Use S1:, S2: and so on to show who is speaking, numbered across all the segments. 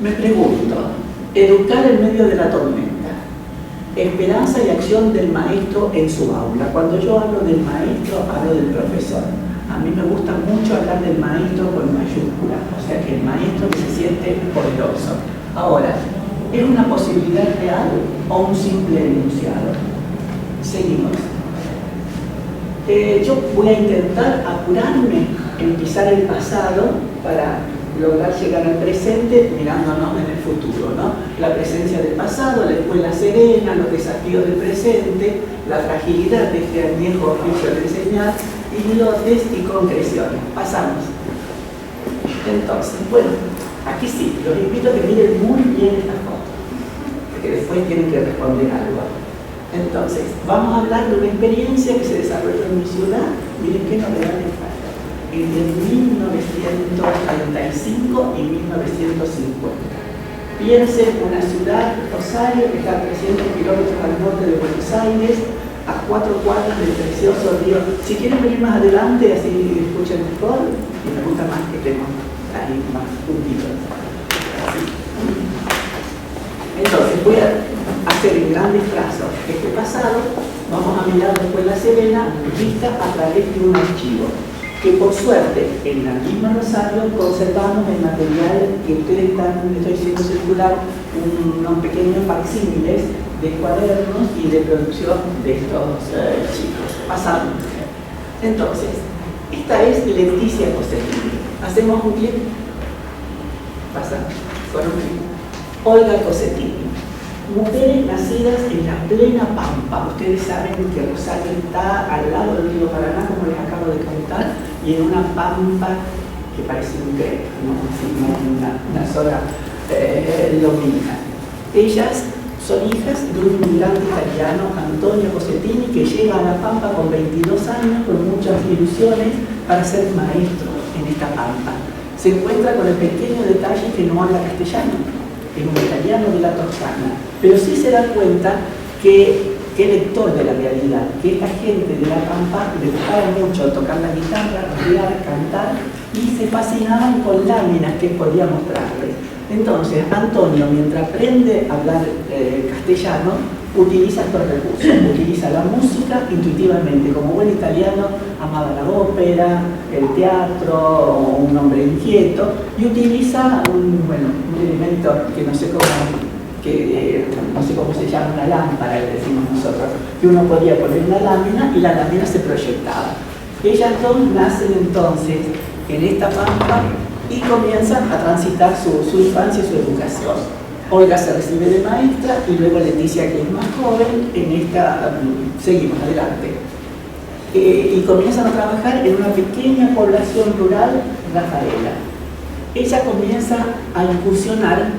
S1: Me pregunto, educar en medio de la tormenta, esperanza y acción del maestro en su aula. Cuando yo hablo del maestro, hablo del profesor. A mí me gusta mucho hablar del maestro con mayúsculas, o sea que el maestro que se siente poderoso. Ahora, ¿es una posibilidad real o un simple enunciado? Seguimos. Yo voy a intentar apurarme en pisar el pasado para lograr llegar al presente mirándonos en el futuro, ¿no? La presencia del pasado, la escuela serena, los desafíos del presente, la fragilidad de este añejo oficio de enseñar, islotes y concreciones. Pasamos. Entonces, bueno, aquí sí, los invito a que miren muy bien esta foto, porque después tienen que responder algo. Entonces, vamos a hablar de una experiencia que se desarrolló en mi ciudad. Miren qué novedades faltan. Entre 1935 y 1950. Piensen una ciudad, Rosario, que está a 300 kilómetros al norte de Buenos Aires, a 4 cuadras del precioso río. Si quieren venir más adelante, así escuchen mejor, y me gusta más que estemos ahí más juntitos. Entonces, voy a hacer en grandes trazos este pasado. Vamos a mirar después la Serena, vista a través de un archivo, que por suerte, en la misma Rosario, conservamos el material que ustedes están, estoy haciendo circular unos pequeños facsímiles de cuadernos y de producción de estos chicos. Pasamos. Entonces, esta es Leticia Cosentini. Hacemos un clic. Pasamos. Con un clic. Olga Cosentini. Mujeres nacidas en la plena Pampa. Ustedes saben que Rosario está al lado del río Paraná, como les acabo de contar, y en una pampa que parece un crepe, ¿no? Una sola lomina. Ellas son hijas de un inmigrante italiano, Antonio Cosentini, que llega a la Pampa con 22 años, con muchas ilusiones, para ser maestro en esta Pampa. Se encuentra con el pequeño detalle que no habla castellano, es un italiano de la Toscana, pero sí se da cuenta que lector de la realidad, que esta gente de la Pampa le gustaba mucho tocar la guitarra, rapear, cantar, y se fascinaban con láminas que podía mostrarles. Entonces, Antonio, mientras aprende a hablar castellano, utiliza estos recursos, utiliza la música intuitivamente. Como buen italiano, amaba la ópera, el teatro, un hombre inquieto, y utiliza un elemento que no sé cómo se llama, una lámpara, le decimos nosotros, que uno podía poner una lámina y la lámina se proyectaba. Ellas dos nacen entonces en esta Pampa y comienzan a transitar su infancia y su educación. Olga se recibe de maestra y luego Leticia, que es más joven, en esta, seguimos adelante. Y comienzan a trabajar en una pequeña población rural, Rafaela. Ella comienza a incursionar,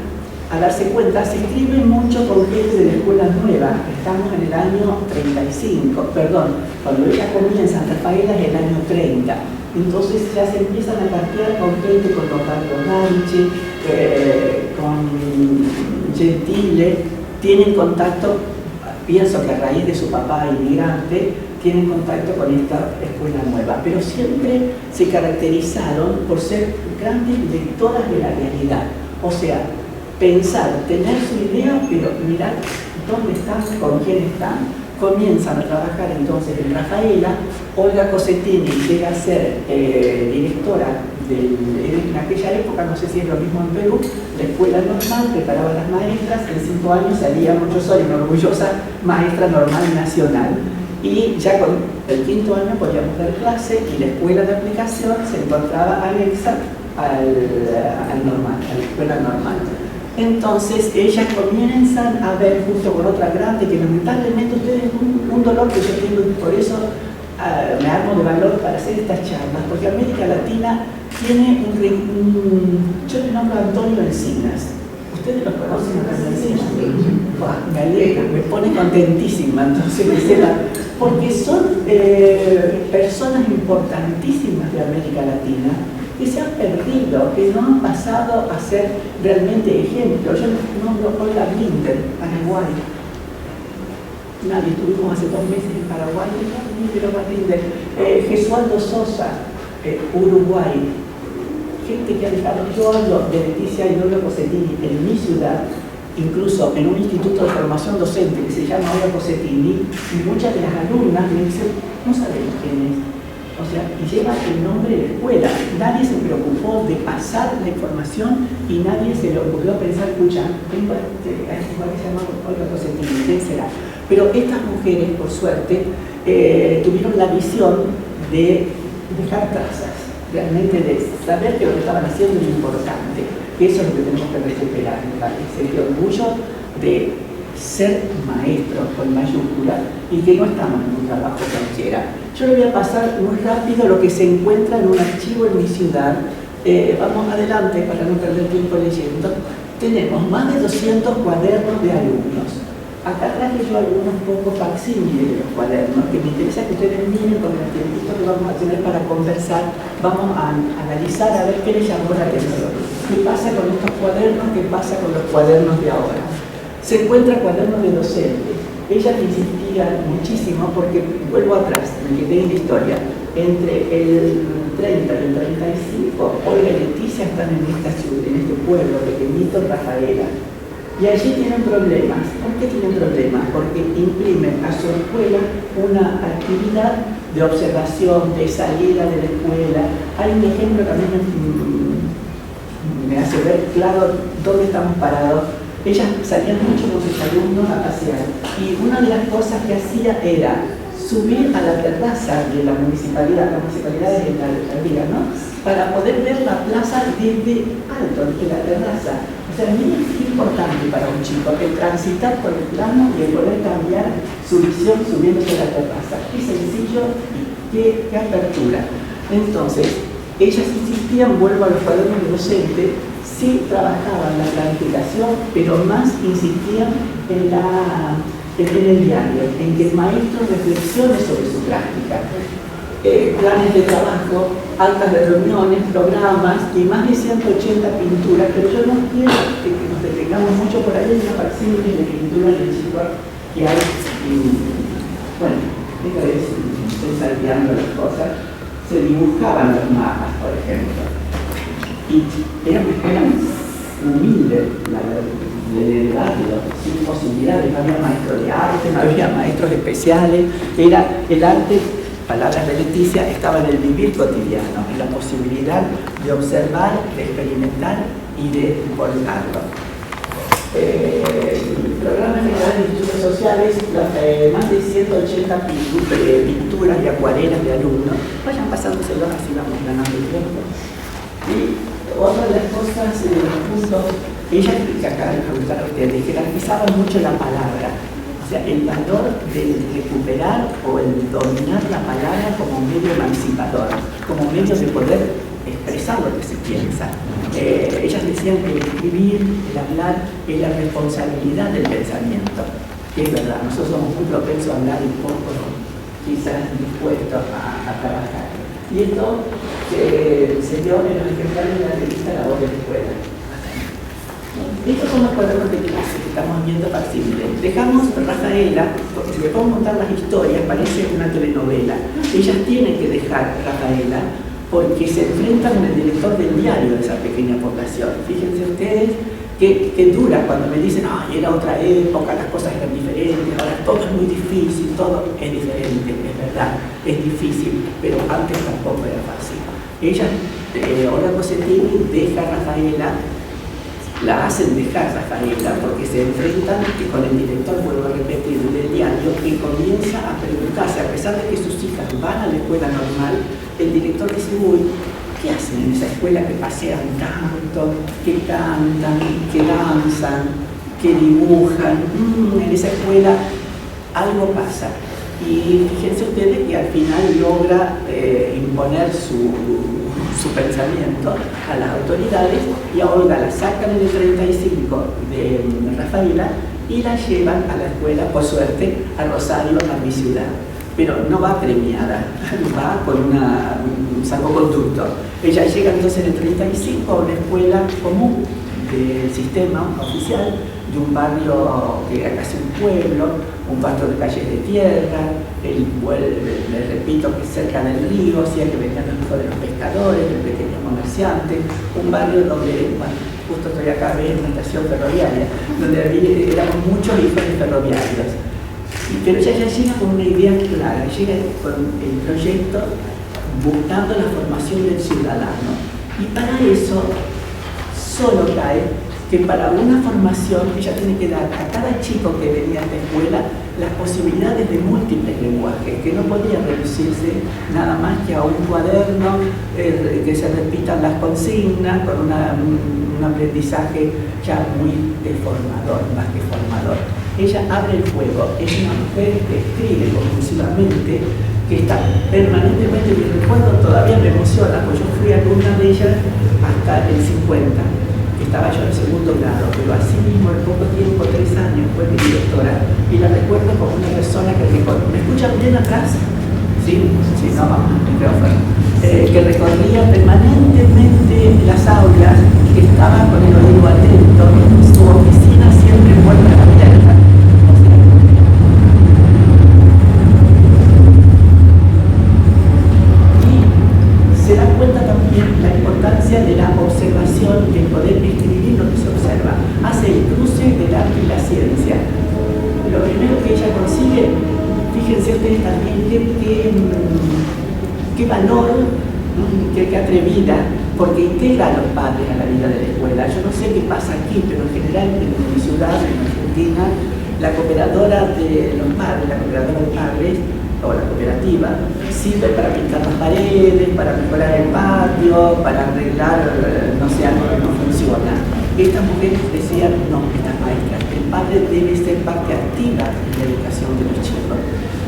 S1: a darse cuenta, se escribe mucho con gente de la escuela nueva. Estamos en el año 35, perdón, cuando ella comienza en Rafaela es el año 30. Entonces ya se empiezan a cartear con gente, con Rosario Garichi, con Gentile, tienen contacto, pienso que a raíz de su papá inmigrante, tienen contacto con esta escuela nueva, pero siempre se caracterizaron por ser grandes lectoras de la realidad. O sea, pensar, tener su idea, pero mirar dónde están, con quién están. Comienzan a trabajar entonces en Rafaela. Olga Cosentini llega a ser directora en aquella época, no sé si es lo mismo en Perú, la escuela normal, preparaba a las maestras, en 5 años salía, yo soy una orgullosa maestra normal nacional. Y ya con el 5.º año podíamos dar clase y la escuela de aplicación se encontraba anexa al normal, a la escuela normal. Entonces ellas comienzan a ver junto con otra grande, que lamentablemente ustedes un dolor que yo tengo, y por eso me armo de valor para hacer estas charlas, porque América Latina tiene yo le nombro a Antonio Encinas. ¿Ustedes lo conocen a Encinas? Me alegra, me pone contentísima, entonces que sepan, porque son personas importantísimas de América Latina, que se han perdido, que no han pasado a ser realmente ejemplos. Yo nombro a Olga Blinder, Paraguay. Nadie, estuvimos hace 2 meses en Paraguay, pero Blinder. Gesualdo Sosa, Uruguay. gente que ha dejado, yo hablo de Leticia Iorio Cosettini en mi ciudad, incluso en un instituto de formación docente que se llama Iorio Cosettini, y muchas de las alumnas me dicen, no sabemos quién es. O sea, y lleva el nombre de la escuela. Nadie se preocupó de pasar la información y nadie se le ocurrió pensar, escucha, tengo a este lugar que se llama Iorio Cosettini, ¿quién será? Pero estas mujeres, por suerte, tuvieron la visión de dejar trazas, realmente de saber que lo que estaban haciendo es importante. Eso es lo que tenemos que recuperar, me parece, el orgullo de ser maestros con mayúscula y que no estamos en un trabajo cualquiera. Yo le voy a pasar muy rápido lo que se encuentra en un archivo en mi ciudad. Vamos adelante para no perder tiempo leyendo. Tenemos más de 200 cuadernos de alumnos. Acá traje yo algunos pocos facsímiles de los cuadernos, que me interesa que ustedes miren con el tiempito que vamos a tener para conversar. Vamos a analizar a ver qué les llamó la atención. ¿Qué pasa con estos cuadernos? ¿Qué pasa con los cuadernos de ahora? Se encuentra cuadernos de docentes. Ellas insistían muchísimo porque, vuelvo atrás, me quedé en la historia, entre el 30 y el 35, Olga y Leticia están en esta ciudad, en este pueblo pequeñito, Rafaela. Y allí tienen problemas. ¿Por qué tienen problemas? Porque imprimen a su escuela una actividad de observación, de salida de la escuela. Hay un ejemplo que a mí me hace ver claro dónde estamos parados. Ellas salían mucho con sus alumnos a pasear. Y una de las cosas que hacía era subir a la terraza de la municipalidad es la alcaldía, ¿no? Para poder ver la plaza desde alto, desde la terraza. O sea, mira qué importante para un chico el transitar por el plano y el poder cambiar su visión subiéndose a la terraza. Qué sencillo y qué apertura. Entonces, ellas insistían, vuelvo a los cuadernos de docente, sí trabajaban la planificación, pero más insistían en el diario, en que el maestro reflexione sobre su práctica. Planes de trabajo, actas de reuniones, programas y más de 180 pinturas, pero yo no quiero que nos detengamos mucho por ahí en una facsímile de pintura en el chico que hay. Bueno, esta vez estoy salteando las cosas. Se dibujaban los mapas, por ejemplo, y era una escuela humilde, de barrio, sin posibilidades, no había maestros de arte, no había maestros especiales, era el arte. Palabras de Leticia, estaba en el vivir cotidiano, en la posibilidad de observar, de experimentar y de volcarlo. El programa general de institutos sociales, más de 180 pinturas y acuarelas de alumnos, vayan pasándoselo así vamos ganando el tiempo. Y otra de las cosas, de los puntos, ella que acá les preguntaron a ustedes, jerarquizaban mucho la palabra. O sea, el valor de recuperar o el dominar la palabra como medio emancipador, como medio de poder expresar lo que se piensa. Ellas decían que el escribir, el hablar, es la responsabilidad del pensamiento. Que es verdad, nosotros somos muy propensos a hablar y poco quizás dispuestos a trabajar. Y esto se dio en los ejemplares de la revista La Voz de la Escuela. Estos son los cuadernos de clase que estamos viendo facsímiles. Dejamos Rafaela, porque si me puedo contar las historias, parece una telenovela. Ellas tienen que dejar Rafaela porque se enfrentan con el director del diario de esa pequeña población. Fíjense ustedes que dura cuando me dicen, ay, era otra época, las cosas eran diferentes, ahora todo es muy difícil, todo es diferente, es verdad, es difícil, pero antes tampoco era fácil. Ellas, Olga Cosettini deja a Rafaela, la hacen dejar Rafaela porque se enfrentan con el director, vuelvo a repetir, del diario, que comienza a preguntarse, a pesar de que sus hijas van a la escuela normal, el director dice, uy, ¿qué hacen en esa escuela que pasean tanto, que cantan, que danzan, que dibujan? En esa escuela algo pasa. Y fíjense ustedes que al final logra imponer su pensamiento a las autoridades y a Olga la sacan en el 35 de Rafaela y la llevan a la escuela, por suerte, a Rosario, a mi ciudad. Pero no va premiada, va con un salvoconducto. Ella llega entonces en el 35 a una escuela común del sistema oficial, de un barrio que era casi un pueblo, un barrio de calles de tierra, les repito que cerca del río, o sea que venían los hijos de los pescadores, de pequeños comerciantes, un barrio donde, bueno, justo estoy acá, en una estación ferroviaria, donde éramos muchos hijos de ferroviarios. Pero ella ya llega con una idea clara, llega con el proyecto buscando la formación del ciudadano. Y para eso solo cae que para una formación ella tiene que dar a cada chico que venía a esta escuela las posibilidades de múltiples lenguajes, que no podía reducirse nada más que a un cuaderno que se repitan las consignas con un aprendizaje ya muy deformador, más que formador. Ella abre el juego, es una mujer que escribe compulsivamente, que está permanentemente, mi recuerdo todavía me emociona, pues yo fui alumna de ella hasta el 50. Estaba yo en segundo grado, pero así mismo en poco tiempo, 3 años, fue mi directora, y la recuerdo como una persona que recorría. ¿Me escuchan bien atrás? Sí, sí, no, vamos, micrófono. Que recorría permanentemente las aulas, que estaba con el oído atento, su oficina siempre puerta abierta. Se da cuenta también la importancia de la observación, de poder escribir lo que se observa. Hace el cruce del arte y la ciencia. Lo primero que ella consigue, fíjense ustedes también qué valor, qué atrevida, porque integra a los padres a la vida de la escuela. Yo no sé qué pasa aquí, pero en general en mi ciudad, en Argentina, la cooperadora de los padres, la cooperadora de padres, o la cooperativa, sirve para pintar las paredes, para mejorar el patio, para arreglar, no sé, algo que no funciona. Estas mujeres decían, no, estas maestras, el padre debe ser parte activa en la educación de los chicos.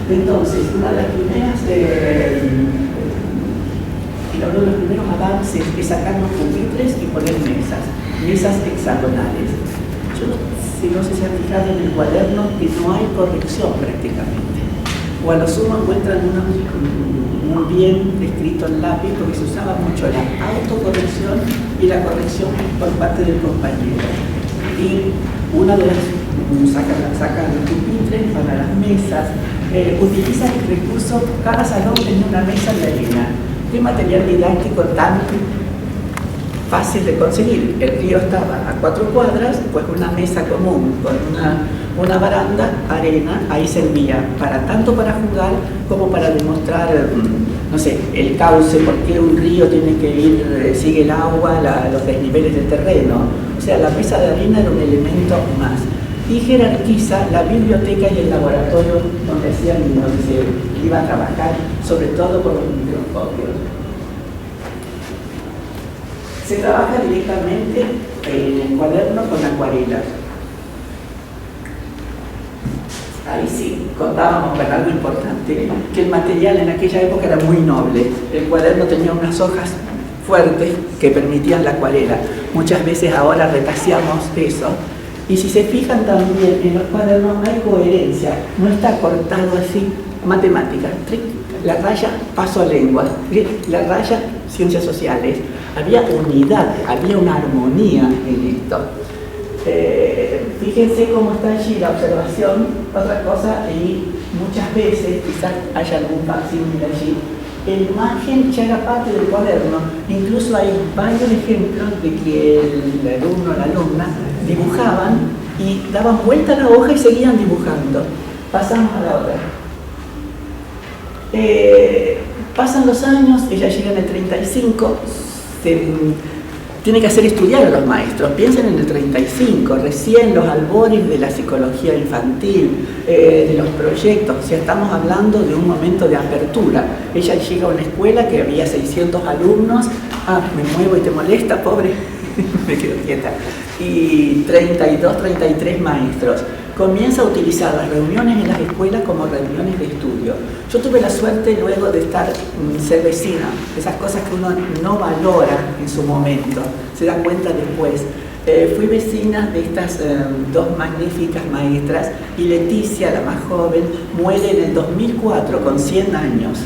S1: Entonces, uno de los primeros avances es sacar los pupitres y poner mesas hexagonales. Yo no sé si han fijado en el cuaderno que no hay corrección prácticamente. O a lo sumo encuentran uno muy bien escrito en lápiz, porque se usaba mucho la autocorrección y la corrección por parte del compañero. Y una de las sacan los pupitres para las mesas, utilizan el recurso, cada salón tenía una mesa en la arena. ¿Qué material didáctico tan fácil de conseguir? El río estaba a 4 cuadras, pues una mesa común con una baranda, arena, ahí servía tanto para jugar como para demostrar, no sé, el cauce, por qué un río tiene que ir, sigue el agua, los desniveles del terreno. O sea, la mesa de arena era un elemento más. Y jerarquiza la biblioteca y el laboratorio donde se iba a trabajar, sobre todo con los microscopios. Se trabaja directamente en el cuaderno con acuarelas. Ahí sí, contábamos con algo importante, que el material en aquella época era muy noble. El cuaderno tenía unas hojas fuertes que permitían la acuarela. Muchas veces ahora retaseamos eso. Y si se fijan también en los cuadernos hay coherencia, no está cortado así, matemáticas, la raya paso a lengua, la raya ciencias sociales. Había unidad, había una armonía en esto. Fíjense cómo está allí la observación, otra cosa, y muchas veces, quizás haya algún facsímil allí, el margen ya era parte del cuaderno. Incluso hay varios ejemplos de que el alumno o la alumna dibujaban y daban vuelta a la hoja y seguían dibujando. Pasamos a la otra. Pasan los años, ella llega en el 35, tiene que hacer estudiar a los maestros. Piensen en el 35, recién los albores de la psicología infantil, de los proyectos. O sea, estamos hablando de un momento de apertura. Ella llega a una escuela que había 600 alumnos. Ah, me muevo y te molesta, pobre. Me quedo quieta. Y 32, 33 maestros. Comienza a utilizar las reuniones en las escuelas como reuniones de estudio. Yo tuve la suerte luego de ser vecina, esas cosas que uno no valora en su momento, se da cuenta después. Fui vecina de estas dos magníficas maestras y Leticia, la más joven, muere en el 2004 con 100 años.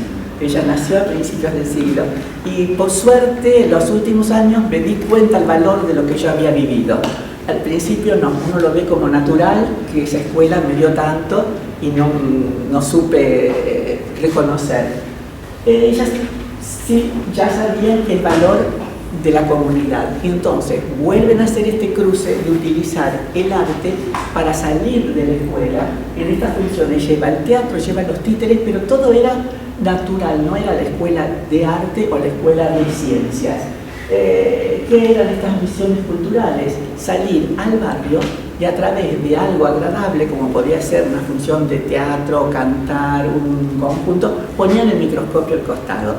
S1: Ella nació a principios del siglo y por suerte en los últimos años me di cuenta el valor de lo que yo había vivido. Al principio no, uno lo ve como natural, que esa escuela me dio tanto y no supe reconocer. Ellas sí ya sabían el valor de la comunidad y entonces vuelven a hacer este cruce de utilizar el arte para salir de la escuela en estas funciones. Lleva el teatro, lleva los títeres, pero todo era natural, no era la escuela de arte o la escuela de ciencias. ¿Qué eran estas misiones culturales? Salir al barrio y a través de algo agradable, como podía ser una función de teatro, cantar, un conjunto, ponían el microscopio al costado.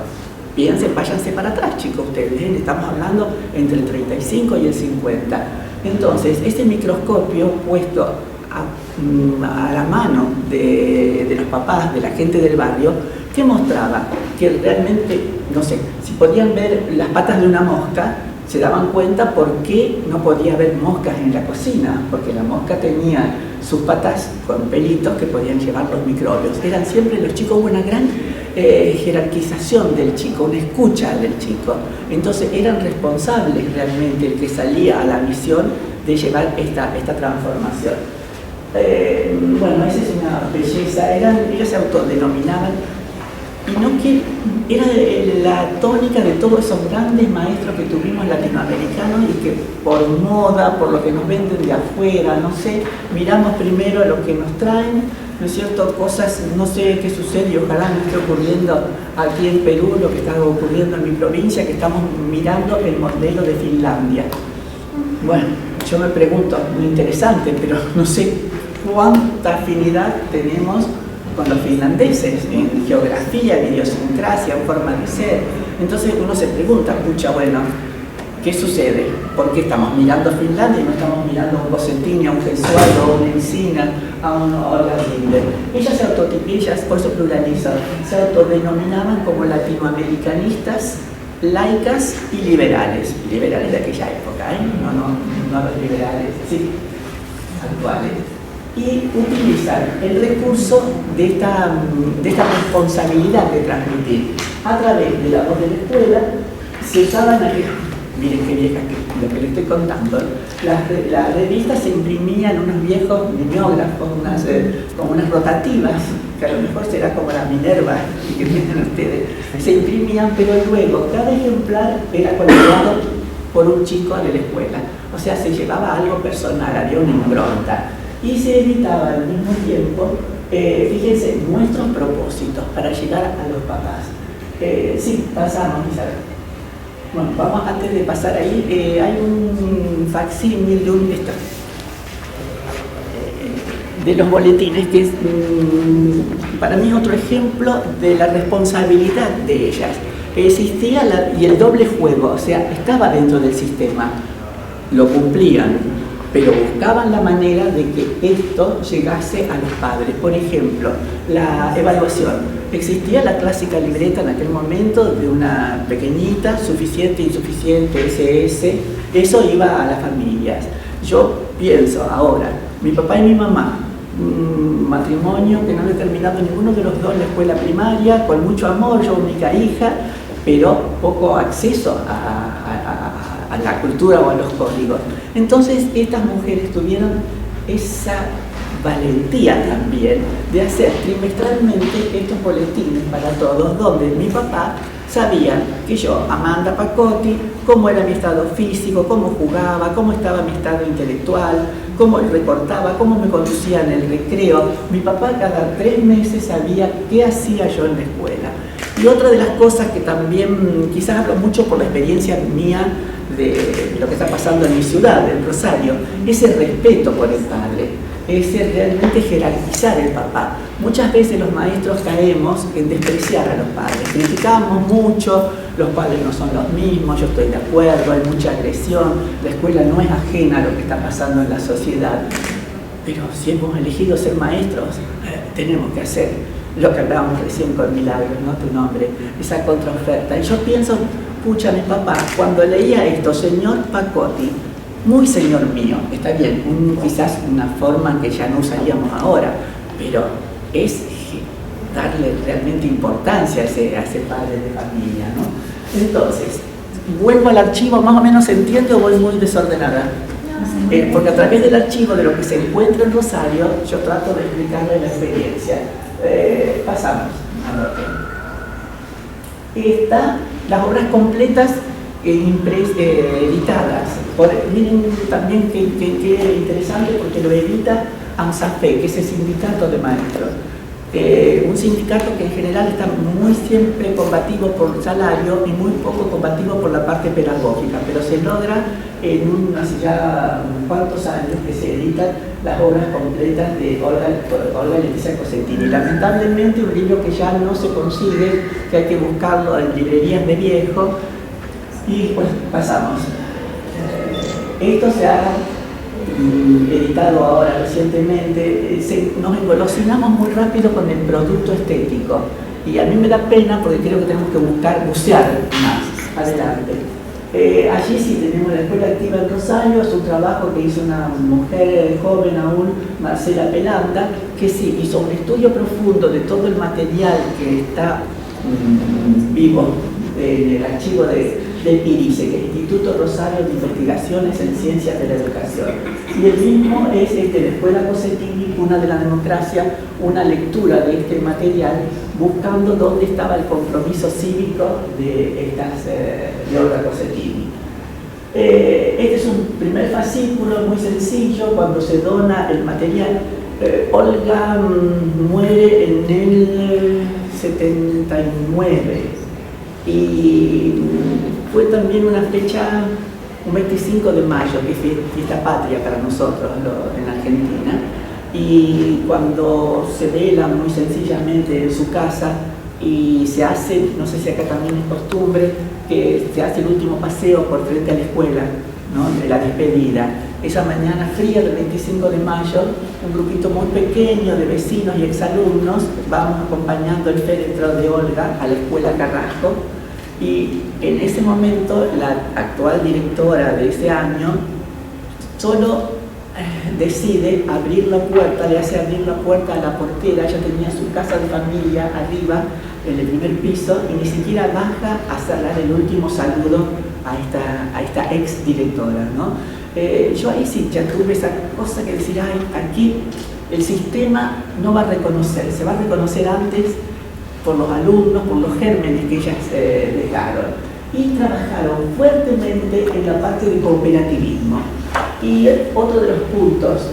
S1: Piensen, váyanse para atrás, chicos, ustedes, estamos hablando entre el 35 y el 50. Entonces, ese microscopio puesto a la mano de los papás, de la gente del barrio, que mostraba que realmente, no sé, si podían ver las patas de una mosca, se daban cuenta por qué no podía haber moscas en la cocina, porque la mosca tenía sus patas con pelitos que podían llevar los microbios. Eran siempre los chicos, hubo una gran jerarquización del chico, una escucha del chico. Entonces eran responsables realmente el que salía a la misión de llevar esta transformación. Bueno, esa es una belleza. Ellos se autodenominaban, y no que era la tónica de todos esos grandes maestros que tuvimos latinoamericanos y que por moda, por lo que nos venden de afuera, no sé, miramos primero lo que nos traen, ¿no es cierto? Cosas, no sé qué sucede y ojalá no esté ocurriendo aquí en Perú, lo que está ocurriendo en mi provincia, que estamos mirando el modelo de Finlandia. Bueno, yo me pregunto, muy interesante, pero no sé cuánta afinidad tenemos con los finlandeses en geografía, en idiosincrasia, en forma de ser. Entonces uno se pregunta, pucha, bueno, ¿qué sucede? ¿Por qué estamos mirando a Finlandia y no estamos mirando a un Cosentino, a un Gesualdo, a una Encina, a una Olga Rinde? Ellas, por eso pluralizan, se autodenominaban como latinoamericanistas, laicas y liberales. Liberales de aquella época, no los liberales, sí, actuales. Y utilizar el recurso de esta responsabilidad de transmitir a través de la voz de la escuela. Se usaban, miren qué vieja lo que les estoy contando, las revistas se imprimían unos viejos mimeógrafos, como unas rotativas, que a lo mejor será como la Minerva que tienen ustedes, se imprimían, pero luego cada ejemplar era colaborado por un chico de la escuela, o sea, se llevaba algo personal, había una impronta. Y se evitaba al mismo tiempo, fíjense, nuestros propósitos para llegar a los papás. Sí, pasamos, Isabel. Bueno, vamos, antes de pasar ahí, hay un facsímil de los boletines, que es para mí otro ejemplo de la responsabilidad de ellas. Existía y el doble juego, o sea, estaba dentro del sistema, lo cumplían, pero buscaban la manera de que esto llegase a los padres. Por ejemplo, la evaluación. Existía la clásica libreta en aquel momento de una pequeñita, suficiente, insuficiente, SS, eso iba a las familias. Yo pienso ahora, mi papá y mi mamá, un matrimonio que no había terminado ninguno de los dos la escuela primaria, con mucho amor, yo única hija, pero poco acceso a la cultura o a los códigos. Entonces estas mujeres tuvieron esa valentía también de hacer trimestralmente estos boletines para todos, donde mi papá sabía que yo, Amanda Pacotti, cómo era mi estado físico, cómo jugaba, cómo estaba mi estado intelectual, cómo recortaba, cómo me conducía en el recreo. Mi papá cada 3 meses sabía qué hacía yo en la escuela. Y otra de las cosas que también, quizás hablo mucho por la experiencia mía de lo que está pasando en mi ciudad, en Rosario, ese respeto por el padre, ese realmente jerarquizar el papá. Muchas veces los maestros caemos en despreciar a los padres, criticamos mucho, los padres no son los mismos, yo estoy de acuerdo, hay mucha agresión, la escuela no es ajena a lo que está pasando en la sociedad, pero si hemos elegido ser maestros, tenemos que hacer lo que hablábamos recién con Milagros, ¿no? Tu nombre, esa contraoferta. Y yo pienso, pucha, mi papá, cuando leía esto, señor Pacotti, muy señor mío, está bien, quizás una forma que ya no usaríamos ahora, pero es darle realmente importancia a ese padre de familia, ¿no? Entonces, vuelvo al archivo, más o menos se entiende o voy muy desordenada. Porque a través del archivo de lo que se encuentra en Rosario, yo trato de explicarle la experiencia. Pasamos a lo que está, las obras completas editadas. Miren también qué interesante, porque lo edita ANSAFE, que es el sindicato de maestros. Un sindicato que en general está muy siempre combativo por salario y muy poco combativo por la parte pedagógica, pero se logra hace ya cuantos años que se editan las obras completas de Olga Leticia Cosentini. Lamentablemente un libro que ya no se consigue, que hay que buscarlo en librerías de viejo, y pues pasamos. Esto se ha editado ahora recientemente. Nos engolosinamos muy rápido con el producto estético y a mí me da pena porque creo que tenemos que bucear más adelante. Allí sí tenemos la Escuela Activa en Rosario, es un trabajo que hizo una mujer joven aún, Marcela Pelanda, que sí hizo un estudio profundo de todo el material que está vivo en el archivo del IRICE, que es Instituto Rosario de Investigaciones en Ciencias de la Educación. Y el mismo es de la Escuela Cosentini, Cuna de la Democracia, una lectura de este material, buscando dónde estaba el compromiso cívico de Olga Cosentini. Este es un primer fascículo muy sencillo, cuando se dona el material. Olga muere en el 79 y fue también una fecha, un 25 de mayo, que es fiesta patria para nosotros en Argentina, y cuando se vela muy sencillamente en su casa y se hace, no sé si acá también es costumbre, que se hace el último paseo por frente a la escuela, ¿no? De la despedida. Esa mañana fría del 25 de mayo, un grupito muy pequeño de vecinos y exalumnos vamos acompañando el féretro de Olga a la escuela Carrasco, y en ese momento la actual directora de ese año solo decide abrir la puerta, le hace abrir la puerta a la portera. Ella tenía su casa de familia arriba, en el primer piso, y ni siquiera baja a cerrar el último saludo a esta ex directora, ¿no? Yo ahí sí ya tuve esa cosa que decir, ay, aquí el sistema no va a reconocer, se va a reconocer antes por los alumnos, por los gérmenes que ellas dejaron, y trabajaron fuertemente en la parte de cooperativismo. Y otro de los puntos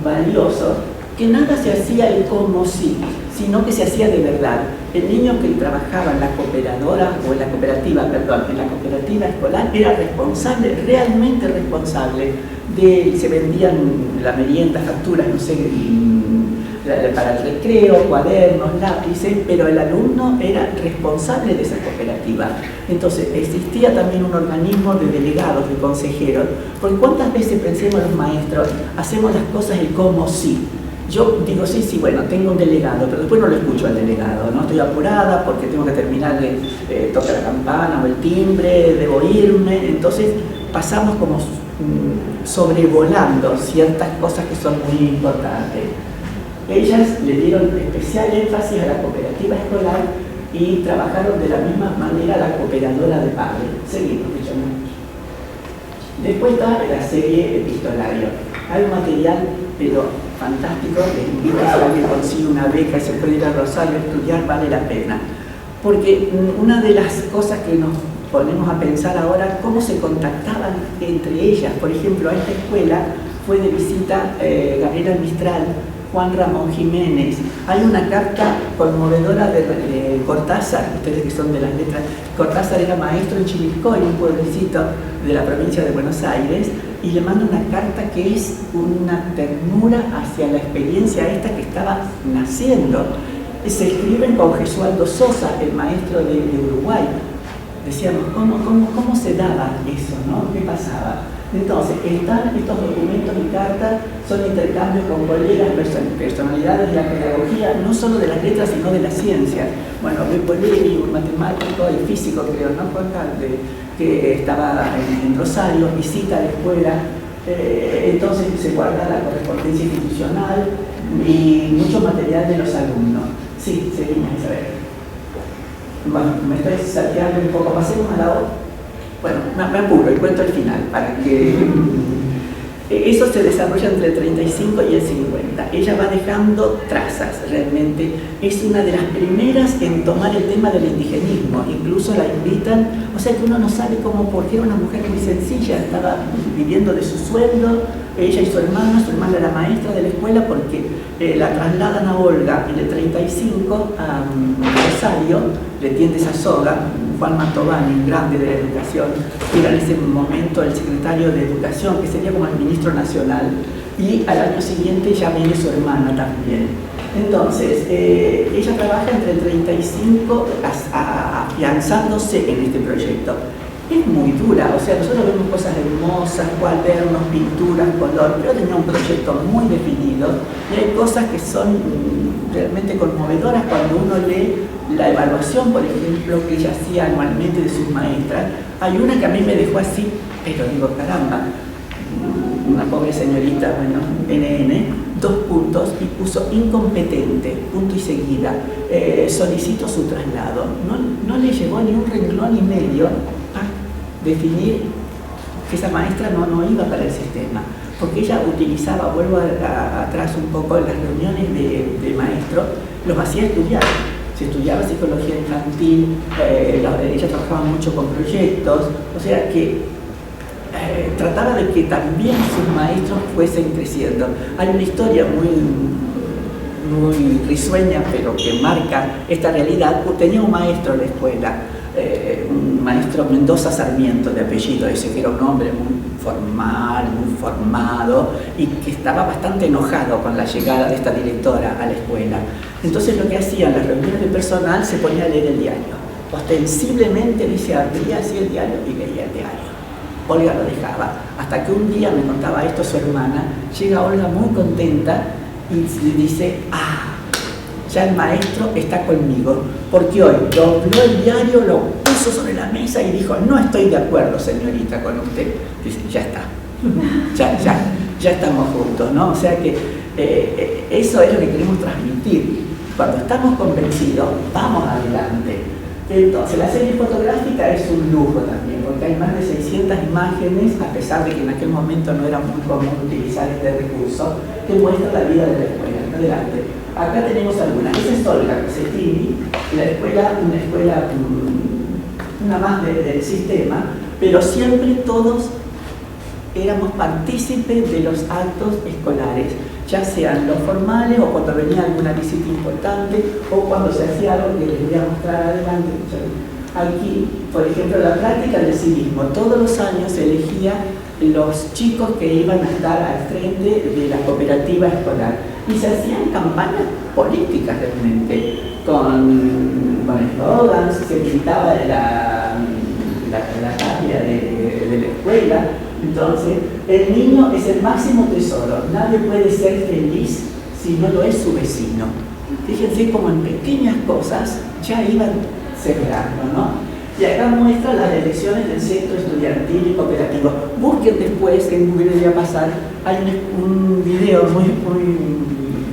S1: valiosos, que nada se hacía el como sí, sino que se hacía de verdad. El niño que trabajaba en la cooperadora, o en la cooperativa, perdón, en la cooperativa escolar, era responsable, realmente responsable. Se vendían la merienda, facturas, no sé, para el recreo, cuadernos, lápices, pero el alumno era responsable de esa cooperativa. Entonces existía también un organismo de delegados, de consejeros, porque cuántas veces pensemos los maestros, hacemos las cosas el como sí. Yo digo, sí, bueno, tengo un delegado, pero después no lo escucho al delegado, no estoy apurada porque tengo que terminar de tocar la campana o el timbre, debo irme. Entonces pasamos como sobrevolando ciertas cosas que son muy importantes. Ellas le dieron especial énfasis a la cooperativa escolar y trabajaron de la misma manera la cooperadora de padres. Seguimos, después está la serie Epistolario. Hay un material, pero fantástico, les invito a alguien consigue una beca y se puede ir a Rosario a estudiar, vale la pena. Porque una de las cosas que nos ponemos a pensar ahora, cómo se contactaban entre ellas. Por ejemplo, a esta escuela fue de visita Gabriela Mistral, Juan Ramón Jiménez. Hay una carta conmovedora de Cortázar, ustedes que son de las letras. Cortázar era maestro en Chivilcoy, un pueblecito de la provincia de Buenos Aires, y le manda una carta que es una ternura hacia la experiencia esta que estaba naciendo. Se escriben con Gesualdo Sosa, el maestro de Uruguay. Decíamos, ¿cómo se daba eso, ¿no? ¿Qué pasaba? Entonces, están estos documentos y cartas, son intercambios con colegas, personalidades de la pedagogía, no solo de las letras, sino de las ciencias. Bueno, Bepolevi, un matemático y físico, creo, ¿no? Que estaba en Rosario, visita la escuela, entonces se guarda la correspondencia institucional y mucho material de los alumnos. Sí, seguimos, Isabel. Bueno, me estoy salteando un poco, pasemos a la otra. Bueno, me apuro y cuento el final para que... Eso se desarrolla entre el 35 y el 50. Ella va dejando trazas, realmente. Es una de las primeras en tomar el tema del indigenismo. Incluso la invitan, o sea que uno no sabe cómo, porque era una mujer muy sencilla, estaba viviendo de su sueldo. Ella y su hermana era maestra de la escuela porque la trasladan a Olga en el 35 a Rosario, le tiende esa soga. Juan Mantovani, grande de la educación, que era en ese momento el secretario de Educación, que sería como el ministro nacional, y al año siguiente ya viene su hermana también. Entonces, ella trabaja entre el 35 afianzándose en este proyecto. Es muy dura, o sea, nosotros vemos cosas hermosas, cuadernos, pinturas, color, pero tenía un proyecto muy definido y hay cosas que son realmente conmovedoras cuando uno lee la evaluación, por ejemplo, que ella hacía anualmente de sus maestras. Hay una que a mí me dejó así, pero digo, caramba, una pobre señorita, bueno, NN, 2 puntos y puso incompetente, punto y seguida, solicito su traslado. No le llevó ni un renglón y medio a definir que esa maestra no iba para el sistema, porque ella utilizaba, vuelvo atrás un poco, las reuniones de maestros, los hacía estudiar. Se estudiaba psicología infantil, ella trabajaba mucho con proyectos, o sea que trataba de que también sus maestros fuesen creciendo. Hay una historia muy risueña, pero que marca esta realidad. Tenía un maestro en la escuela, un maestro Mendoza Sarmiento de apellido, ese que era un hombre muy formal, muy formado y que estaba bastante enojado con la llegada de esta directora a la escuela. Entonces lo que hacía en las reuniones de personal, se ponía a leer el diario. Ostensiblemente dice, abría así el diario y leía el diario. Olga lo dejaba, hasta que un día, me contaba esto su hermana, llega Olga muy contenta y le dice, ya el maestro está conmigo, porque hoy dobló el diario, lo puso sobre la mesa y dijo, no estoy de acuerdo, señorita, con usted. Dice, ya está, ya estamos juntos, ¿no? O sea que eso es lo que queremos transmitir. Cuando estamos convencidos, vamos adelante. Entonces, la serie fotográfica es un lujo también, porque hay más de 600 imágenes, a pesar de que en aquel momento no era muy común utilizar este recurso, que muestra la vida de la escuela. Adelante. Acá tenemos algunas. Esa es Olga Cossettini, una escuela, una más del sistema, pero siempre todos éramos partícipes de los actos escolares, ya sean los formales o cuando venía alguna visita importante o cuando se hacía algo que les voy a mostrar adelante. Aquí, por ejemplo, la práctica del civismo. Todos los años se elegía los chicos que iban a estar al frente de la cooperativa escolar y se hacían campañas políticas realmente, con eslogans, se pintaba la patria de la escuela. Entonces, el niño es el máximo tesoro. Nadie puede ser feliz si no lo es su vecino. Fíjense cómo en pequeñas cosas ya iban sembrando, ¿no? Y acá muestra las elecciones del centro estudiantil y cooperativo. Busquen después, que en Google debería pasar, hay un video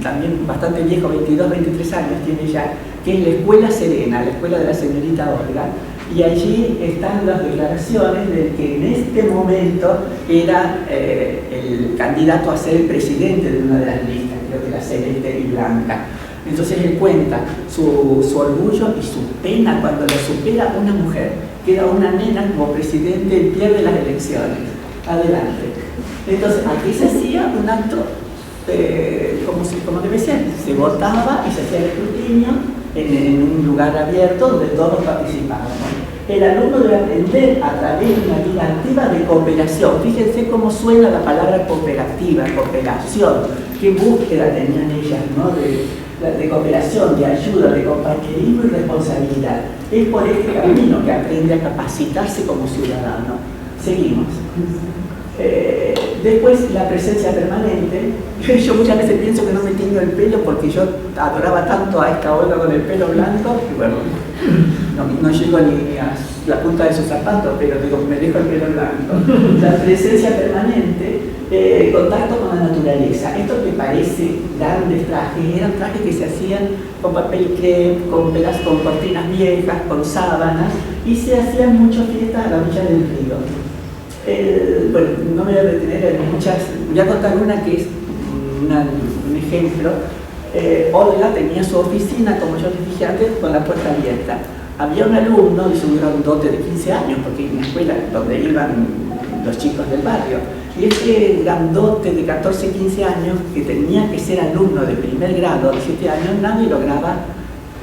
S1: también bastante viejo, 22, 23 años tiene ya, que es la Escuela Serena, la escuela de la señorita Olga. Y allí están las declaraciones de que en este momento era el candidato a ser el presidente de una de las listas, creo que era celeste y blanca. Entonces él cuenta su orgullo y su pena cuando lo supera una mujer. Queda una nena como presidente y pierde las elecciones. Adelante. Entonces aquí se hacía un acto como debe ser. Se votaba y se hacía el escrutinio en un lugar abierto donde todos participaban. El alumno debe aprender a través de una vida activa de cooperación. Fíjense cómo suena la palabra cooperativa, cooperación. Qué búsqueda tenían ellas, ¿no? de cooperación, de ayuda, de compañerismo y responsabilidad. Es por este camino que aprende a capacitarse como ciudadano. Seguimos. Después, la presencia permanente. Yo muchas veces pienso que no me tiño el pelo porque yo adoraba tanto a esta Olga con el pelo blanco, que bueno, no llego ni a la punta de sus zapatos, pero digo, me dejo el pelo blanco. La presencia permanente justamente contacto con la naturaleza. Esto que parece grandes trajes, eran trajes que se hacían con papel crepe, con cortinas viejas, con sábanas, y se hacían muchas fiestas a la orilla del río. Bueno, no me voy a detener en muchas, voy a contar una que es un ejemplo. Olga tenía su oficina, como yo les dije antes, con la puerta abierta. Había un alumno, hizo un grandote de 15 años, porque en la escuela donde iban los chicos del barrio, y este grandote de 14, 15 años, que tenía que ser alumno de primer grado, de 7 años, nadie lograba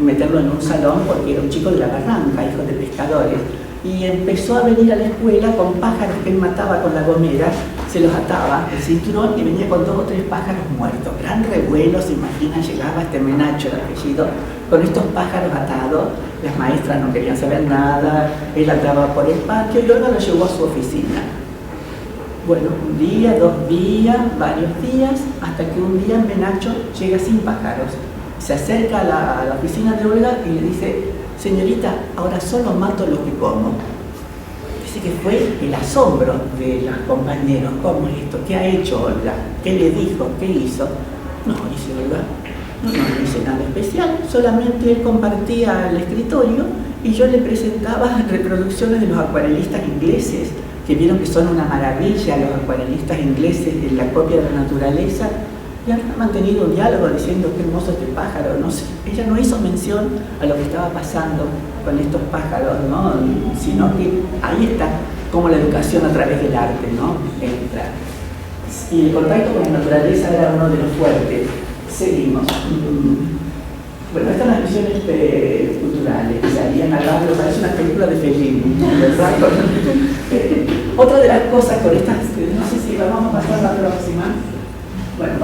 S1: meterlo en un salón porque era un chico de la barranca, hijo de pescadores, y empezó a venir a la escuela con pájaros que él mataba con la gomera, se los ataba el cinturón y venía con 2 o 3 pájaros muertos. Gran revuelo, se imagina, llegaba este Menacho, el apellido, con estos pájaros atados. Las maestras no querían saber nada, él andaba por el patio y luego lo llevó a su oficina. Bueno, un día, 2 días, varios días, hasta que un día Menacho llega sin pájaros. Se acerca a la oficina de Olga y le dice: señorita, ahora solo mato lo que como. Dice que fue el asombro de los compañeros. ¿Cómo es esto? ¿Qué ha hecho Olga? ¿Qué le dijo? ¿Qué hizo? No, dice Olga, no hice nada especial, solamente él compartía el escritorio y yo le presentaba reproducciones de los acuarelistas ingleses, que vieron que son una maravilla los acuarelistas ingleses en la copia de la naturaleza, y han mantenido un diálogo diciendo qué hermoso este pájaro, no sé. Ella no hizo mención a lo que estaba pasando con estos pájaros, ¿no? Sino que ahí está como la educación a través del arte, ¿no? Entra. Y el contacto con la naturaleza era uno de los fuertes. Seguimos. Bueno, estas son las misiones culturales que salían al barrio, parece una película de Fellini, ¿verdad? Otra de las cosas con estas, no sé si vamos a pasar a la próxima. Bueno,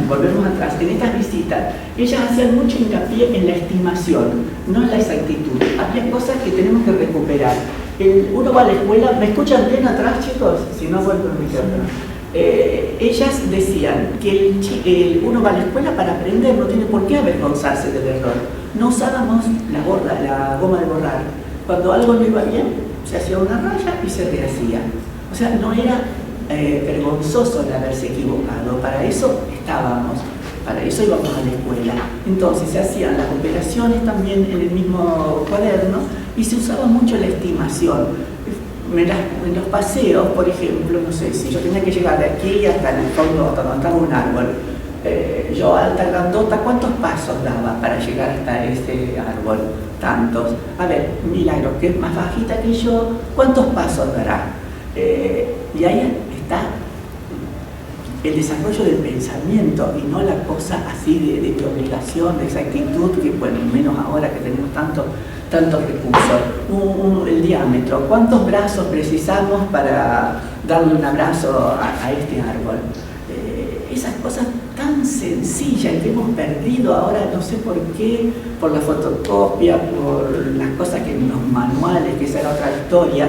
S1: volvemos atrás. En estas visitas, ellas hacían mucho hincapié en la estimación, no en la exactitud. Había cosas que tenemos que recuperar. Uno va a la escuela, ¿me escuchan bien atrás, chicos? Si no, vuelvo a mi micrófono. Ellas decían que uno va a la escuela para aprender, no tiene por qué avergonzarse del error. No usábamos la goma de borrar. Cuando algo no iba bien, se hacía una raya y se rehacía. O sea, no era vergonzoso el haberse equivocado. Para eso estábamos, para eso íbamos a la escuela. Entonces se hacían las operaciones también en el mismo cuaderno y se usaba mucho la estimación. En los paseos, por ejemplo, no sé, si yo tenía que llegar de aquí hasta el fondo, hasta donde estaba un árbol, yo alta, grandota, ¿cuántos pasos daba para llegar hasta ese árbol? Tantos. A ver, Milagro, que es más bajita que yo, ¿cuántos pasos dará? Y ahí está el desarrollo del pensamiento y no la cosa así de obligación, de exactitud, que bueno, menos ahora que tenemos tantos recursos. El diámetro, ¿cuántos brazos precisamos para darle un abrazo a este árbol? Esas cosas tan sencillas que hemos perdido ahora, no sé por qué, por la fotocopia, por las cosas que en los manuales, que esa era otra historia.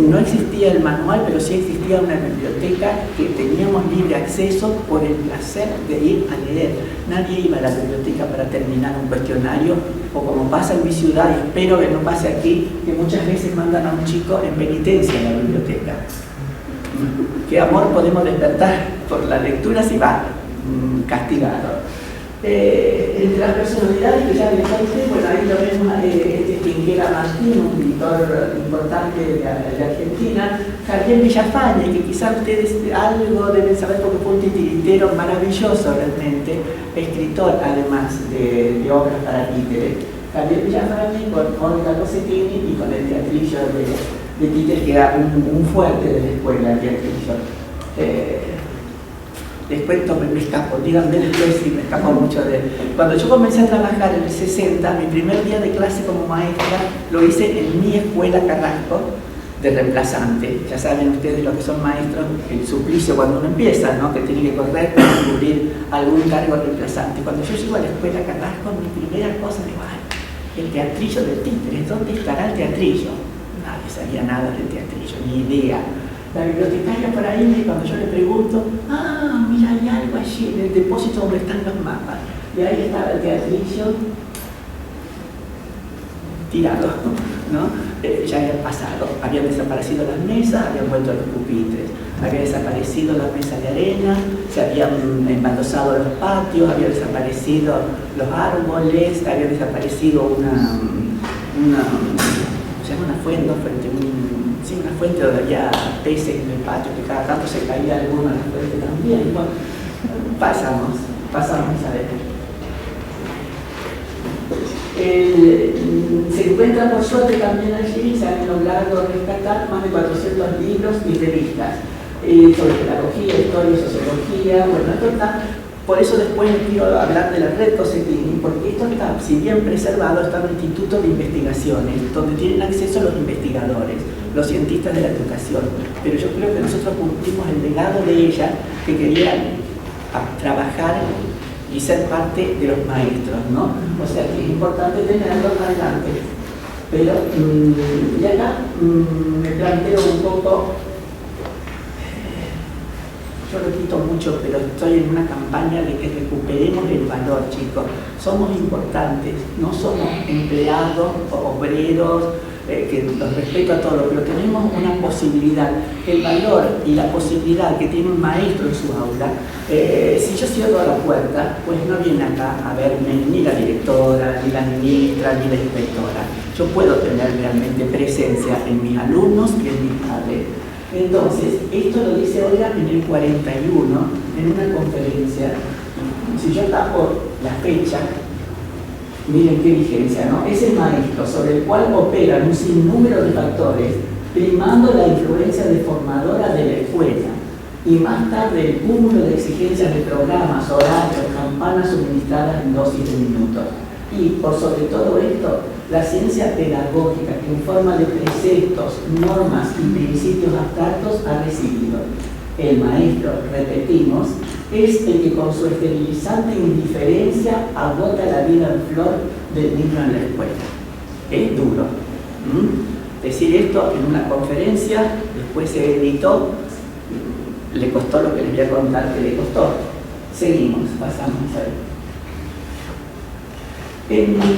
S1: No existía el manual, pero sí existía una biblioteca que teníamos libre acceso por el placer de ir a leer. Nadie iba a la biblioteca para terminar un cuestionario, o como pasa en mi ciudad, y espero que no pase aquí, que muchas veces mandan a un chico en penitencia a la biblioteca. ¿Qué amor podemos despertar por la lectura si va castigado? Entre las personalidades que ya les conté, bueno, ahí lo vemos, Pinguera Martín, un pintor importante de Argentina, Javier Villafañe, que quizás ustedes algo deben saber porque fue un titiritero maravilloso realmente, escritor además de obras para títeres. Javier Villafañe con Olga Cosentini y con el teatrillo de títeres, que era un fuerte de la escuela, el teatrillo. Les cuento, me escapo, díganme después si me escapo mucho de él. Cuando yo comencé a trabajar en el 60, mi primer día de clase como maestra lo hice en mi escuela Carrasco, de reemplazante. Ya saben ustedes lo que son maestros, el suplicio cuando uno empieza, ¿no? Que tiene que correr para cubrir algún cargo reemplazante. Cuando yo llego a la escuela Carrasco, mi primera cosa, digo, ay, el teatrillo del títere, ¿dónde estará el teatrillo? Nadie sabía nada del teatrillo, ni idea. La bibliotecaria por ahí, cuando yo le pregunto, mira, hay algo allí en el depósito donde están los mapas. Y ahí estaba el teatrillo tirado. ¿no? Ya habían pasado, habían desaparecido las mesas, habían vuelto los pupitres, había desaparecido la mesa de arena, se habían embaldosado los patios, habían desaparecido los árboles, había desaparecido una fuente, una fuente donde había peces en el patio, que cada tanto se caía alguno en la fuente también. Bueno, pasamos a ver. Se encuentra por suerte también allí, se han logrado rescatar más de 400 libros y revistas sobre pedagogía, historia, sociología. Bueno, esto está, por eso después quiero hablar de la red Cosentini, porque esto está, si bien preservado, está en el Instituto de Investigaciones, donde tienen acceso los investigadores, los cientistas de la educación. Pero yo creo que nosotros cumplimos el legado de ella, que quería trabajar y ser parte de los maestros, ¿no? O sea que es importante tenerlos adelante. Pero, y acá me planteo un poco, yo repito mucho, pero estoy en una campaña de que recuperemos el valor, chicos. Somos importantes, no somos empleados o obreros, que los respeto a todos, pero tenemos una posibilidad. El valor y la posibilidad que tiene un maestro en su aula, si yo cierro la puerta, pues no viene acá a verme ni la directora, ni la ministra, ni la inspectora. Yo puedo tener realmente presencia en mis alumnos y en mis padres. Entonces, esto lo dice Olga en el 41, en una conferencia. Si yo tapo la fecha, miren qué vigencia, ¿no? Es el maestro sobre el cual operan un sinnúmero de factores, primando la influencia deformadora de la escuela y más tarde el cúmulo de exigencias de programas, horarios, campanas suministradas en dosis de minutos. Y por sobre todo esto, la ciencia pedagógica que en forma de preceptos, normas y principios abstractos ha recibido. El maestro, repetimos, es el que con su esterilizante indiferencia agota la vida en flor del niño en la escuela. Es duro. Decir esto en una conferencia, después se editó, le costó lo que les voy a contar que le costó. Seguimos, pasamos a ver.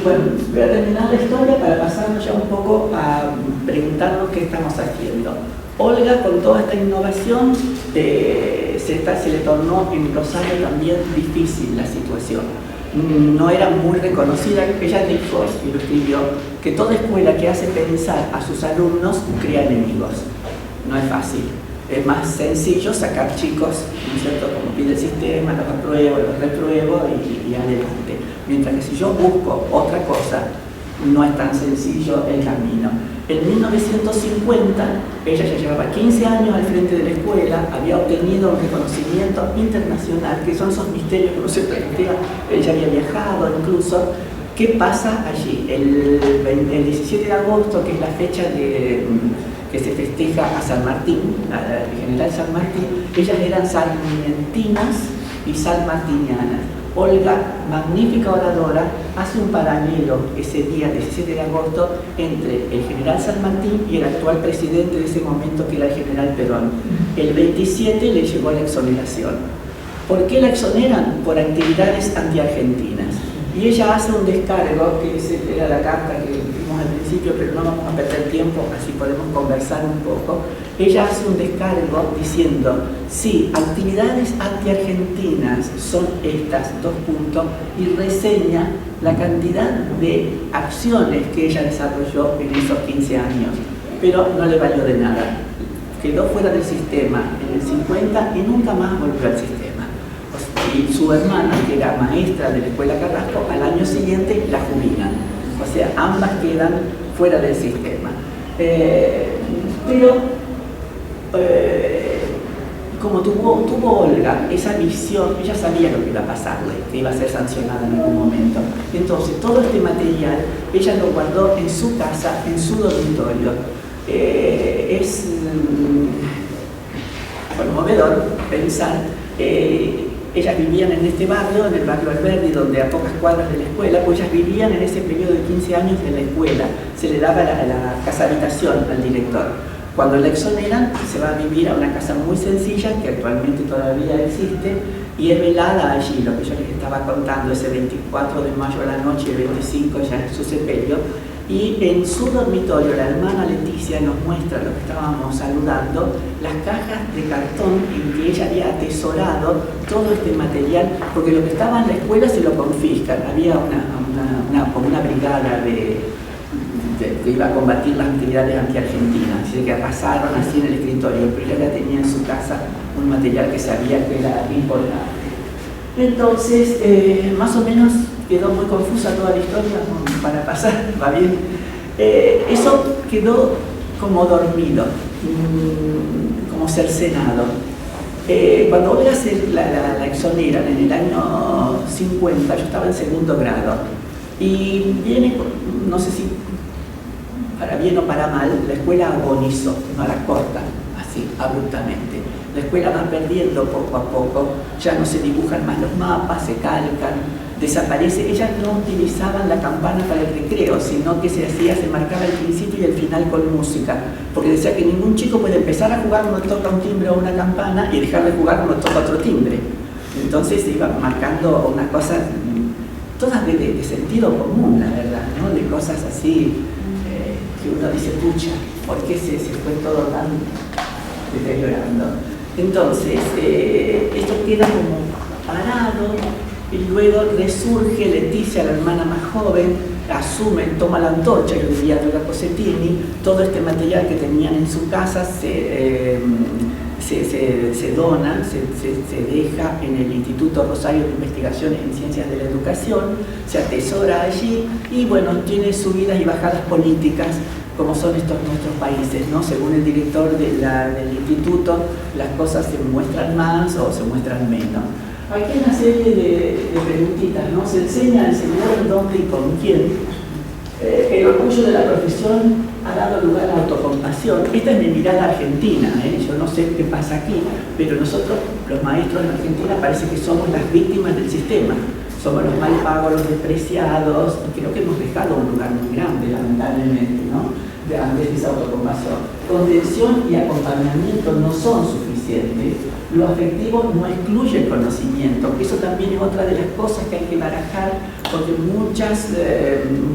S1: Bueno, voy a terminar la historia para pasarnos ya un poco a preguntarnos qué estamos haciendo. Olga, con toda esta innovación, se le tornó en Rosario también difícil la situación. No era muy reconocida. Ella dijo, y lo escribió, que toda escuela que hace pensar a sus alumnos crea enemigos. No es fácil. Es más sencillo sacar chicos, ¿no es cierto?, como pide el sistema, los apruebo, los repruebo y adelante. Mientras que si yo busco otra cosa, no es tan sencillo el camino. En 1950, ella ya llevaba 15 años al frente de la escuela, había obtenido un reconocimiento internacional, que son esos misterios que no se plantea. Ella había viajado incluso. ¿Qué pasa allí? El 17 de agosto, que es la fecha que se festeja a San Martín, al general San Martín, ellas eran sarmientinas y sanmartinianas. Olga, magnífica oradora, hace un paralelo ese día, 17 de agosto, entre el general San Martín y el actual presidente de ese momento, que era el general Perón. El 27 le llegó la exoneración. ¿Por qué la exoneran? Por actividades antiargentinas. Y ella hace un descargo, que era la carta que vimos al principio, pero no vamos a perder tiempo, así podemos conversar un poco. Ella hace un descargo diciendo, sí, actividades antiargentinas son estas, 2 puntos, y reseña la cantidad de acciones que ella desarrolló en esos 15 años, pero no le valió de nada. Quedó fuera del sistema en el 50 y nunca más volvió al sistema. Y su hermana, que era maestra de la escuela Carrasco, al año siguiente la jubilan. O sea, ambas quedan fuera del sistema. Como tuvo Olga esa visión, ella sabía lo que iba a pasarle, que iba a ser sancionada en algún momento. Entonces, todo este material ella lo guardó en su casa, en su dormitorio. Es conmovedor pensar. Ellas vivían en este barrio, en el barrio Alberdi, donde a pocas cuadras de la escuela, pues ellas vivían en ese periodo de 15 años en la escuela. Se le daba la casa habitación al director. Cuando la exoneran, se va a vivir a una casa muy sencilla, que actualmente todavía existe, y es velada allí, lo que yo les estaba contando, ese 24 de mayo a la noche, el 25 ya es su sepelio, Y en su dormitorio, la hermana Leticia nos muestra lo que estábamos saludando, las cajas de cartón en que ella había atesorado todo este material, porque lo que estaba en la escuela se lo confiscan. Había como una brigada que iba a combatir las actividades anti-argentinas, así que arrasaron así en el escritorio, pero ella tenía en su casa un material que sabía que era importante. Entonces, más o menos quedó muy confusa toda la historia para pasar, va bien. Eso quedó como dormido, como cercenado. Cuando Olga la exoneran en el año 50, yo estaba en segundo grado, y viene, no sé si para bien o para mal, la escuela agonizó, no la cortan así abruptamente. La escuela va perdiendo poco a poco, ya no se dibujan más los mapas, se calcan, desaparece. Ellas no utilizaban la campana para el recreo, sino que se marcaba el principio y el final con música, porque decía que ningún chico puede empezar a jugar cuando toca un timbre o una campana y dejar de jugar cuando toca otro timbre. Entonces se iba marcando una cosa, todas de sentido común, la verdad, ¿no? De cosas así que uno dice, pucha, ¿por qué se fue todo tan deteriorando? Entonces, esto queda como parado, y luego resurge Leticia, la hermana más joven, asume, toma la antorcha, yo diría Olga Cosentini, todo este material que tenían en su casa se dona, se deja en el Instituto Rosario de Investigaciones en Ciencias de la Educación, se atesora allí y bueno, tiene subidas y bajadas políticas como son estos nuestros países, ¿no? Según el director del instituto, las cosas se muestran más o se muestran menos. Aquí hay una serie de preguntitas, ¿no? Se enseña a enseñar dónde y con quién. El orgullo de la profesión ha dado lugar a la autocompasión. Esta es mi mirada argentina, ¿eh? Yo no sé qué pasa aquí, pero nosotros, los maestros en Argentina, parece que somos las víctimas del sistema. Somos los mal pagos, los despreciados, y creo que hemos dejado un lugar muy grande, lamentablemente, ¿no? Antes de esa autocompasión. Contención y acompañamiento no son suficientes. Lo afectivo no excluye el conocimiento. Eso también es otra de las cosas que hay que barajar, porque muchas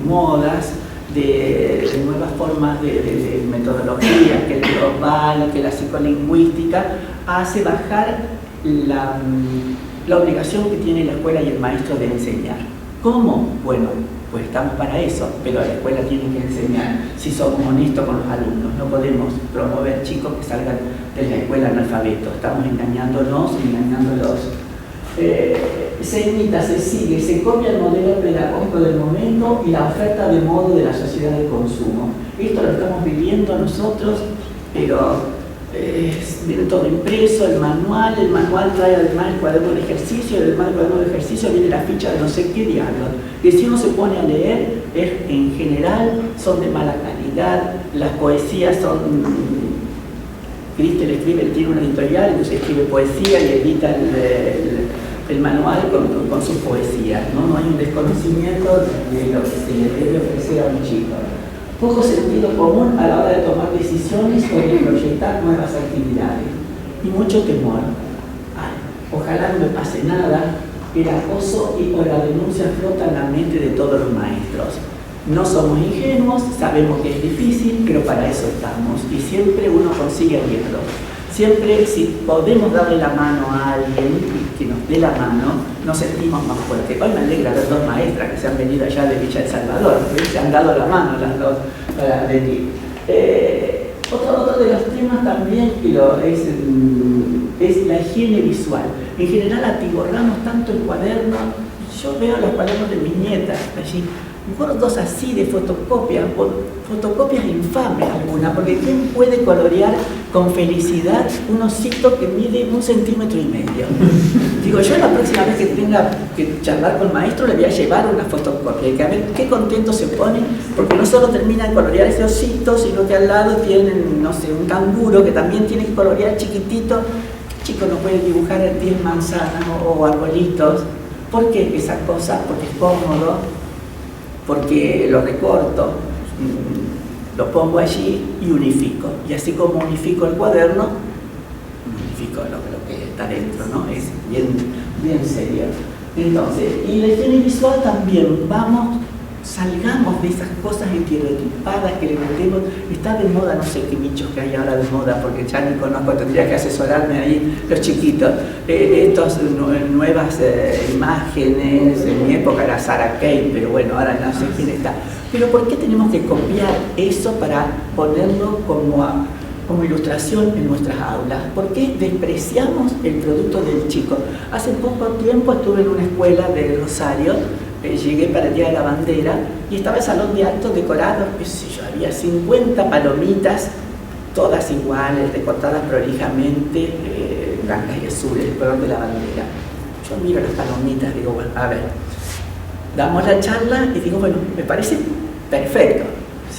S1: modas de nuevas formas de metodología, que el global, que la psicolingüística, hace bajar la obligación que tiene la escuela y el maestro de enseñar. ¿Cómo? Bueno, pues estamos para eso, pero la escuela tiene que enseñar si somos honestos con los alumnos. No podemos promover chicos que salgan de la escuela analfabetos. Estamos engañándonos y engañándolos. Se imita, se sigue, se copia el modelo pedagógico del momento y la oferta de modo de la sociedad de consumo. Esto lo estamos viviendo nosotros, pero viene todo impreso, el manual trae además el cuaderno de ejercicio, y además del cuaderno de ejercicio viene la ficha de no sé qué diablos, que si uno se pone a leer, en general son de mala calidad, las poesías son... Cristel escribe, tiene una editorial, entonces escribe poesía y edita el manual con sus poesías, ¿no? No hay un desconocimiento de lo que se le debe ofrecer a un chico. Poco sentido común a la hora de tomar decisiones o de proyectar nuevas actividades. Y mucho temor. Ay, ojalá no me pase nada. El acoso y o la denuncia flota en la mente de todos los maestros. No somos ingenuos, sabemos que es difícil, pero para eso estamos. Y siempre uno consigue aliento. Siempre, si podemos darle la mano a alguien que nos dé la mano, nos sentimos más fuertes. Hoy me alegra ver dos maestras que se han venido allá de Villa El Salvador, que se han dado la mano las dos para venir. Otro de los temas también es la higiene visual. En general atiborramos tanto el cuaderno. Yo veo los cuadernos de mis nietas allí, gordos así de fotocopias infames algunas, porque ¿quién puede colorear con felicidad un osito que mide 1,5 centímetros? Digo, yo la próxima vez que tenga que charlar con maestro le voy a llevar una fotocopia y que a ver qué contento se ponen, porque no solo terminan de colorear ese osito, sino que al lado tienen, no sé, un canguro que también tiene que colorear chiquitito. ¿Qué chico no puede dibujar 10 manzanas o arbolitos? ¿Por qué esa cosa? Porque es cómodo, porque lo recorto, lo pongo allí y unifico. Y así como unifico el cuaderno, unifico lo que está dentro, ¿no? Es bien serio. Entonces, y la higiene visual también, vamos salgamos de esas cosas estereotipadas que le metemos. Está de moda, no sé qué bichos que hay ahora de moda, porque ya ni conozco, tendría que asesorarme ahí los chiquitos. Estas nuevas imágenes, en mi época era Sarah Kane, pero bueno, ahora no sé quién está. Pero ¿por qué tenemos que copiar eso para ponerlo como ilustración en nuestras aulas? ¿Por qué despreciamos el producto del chico? Hace poco tiempo estuve en una escuela de Rosario, llegué para el Día de la Bandera y estaba el salón de actos decorado, qué sé yo, había 50 palomitas, todas iguales, recortadas prolijamente, blancas y azules, el color de la bandera. Yo miro las palomitas, digo, bueno, a ver, damos la charla y digo, bueno, me parece perfecto.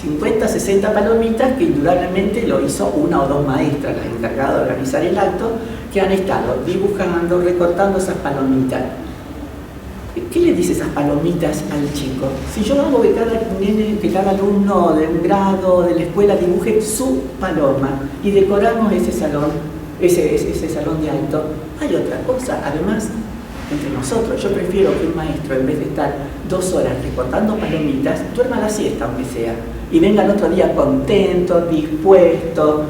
S1: 50, 60 palomitas que indudablemente lo hizo una o dos maestras, las encargadas de organizar el acto, que han estado dibujando, recortando esas palomitas. ¿Qué le dice esas palomitas al chico? Si yo hago que cada alumno de un grado de la escuela dibuje su paloma y decoramos ese salón de acto, hay otra cosa, además, entre nosotros. Yo prefiero que un maestro, en vez de estar 2 horas recortando palomitas, duerma la siesta, aunque sea, y venga el otro día contento, dispuesto,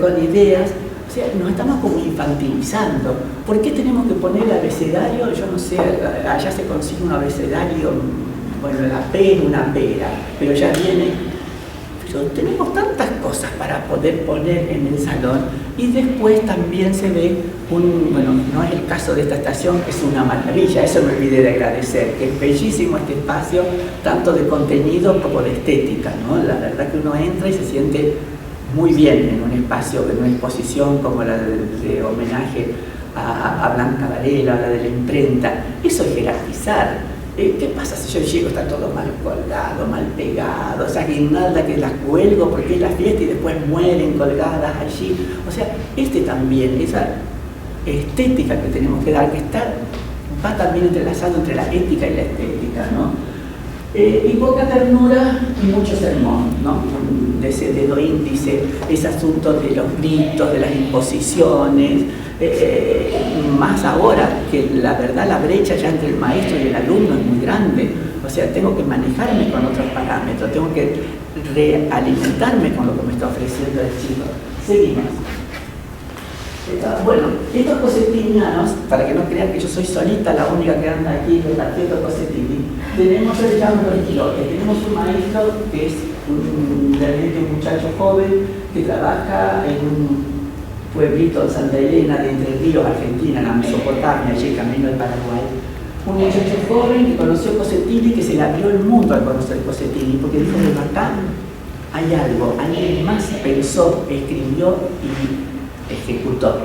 S1: con ideas. O sea, nos estamos como infantilizando. ¿Por qué tenemos que poner el abecedario? Yo no sé, allá se consigue un abecedario, bueno, la P en una pera, pero ya viene. Pero tenemos tantas cosas para poder poner en el salón, y después también se ve bueno, no es el caso de esta estación, que es una maravilla, eso me olvidé de agradecer, que es bellísimo este espacio, tanto de contenido como de estética, ¿no? La verdad que uno entra y se siente muy bien en un espacio, en una exposición como la de homenaje a Blanca Varela, la de la imprenta. Eso es jerarquizar. ¿Qué pasa si yo llego, está todo mal colgado, mal pegado, o sea, guirnaldas que las cuelgo porque es la fiesta y después mueren colgadas allí? O sea, también, esa estética que tenemos que dar, que va también entrelazado entre la ética y la estética, ¿no? Y poca ternura y mucho sermón, ¿no? De ese dedo índice, ese asunto de los gritos, de las imposiciones, más ahora que la verdad la brecha ya entre el maestro y el alumno es muy grande. O sea, tengo que manejarme con otros parámetros, tengo que realimentarme con lo que me está ofreciendo el chico. Seguimos. Bueno, estos cossetinianos, para que no crean que yo soy solita, la única que anda aquí repartiendo cosetini, tenemos un maestro que es realmente un muchacho joven que trabaja en un pueblito de Santa Elena, de Entre Ríos, Argentina, en la Mesopotamia, allí camino del Paraguay. Un muchacho joven que conoció Cossetini, que se le abrió el mundo al conocer Cossetini, porque dijo que acá hay algo, alguien más pensó, escribió y ejecutó.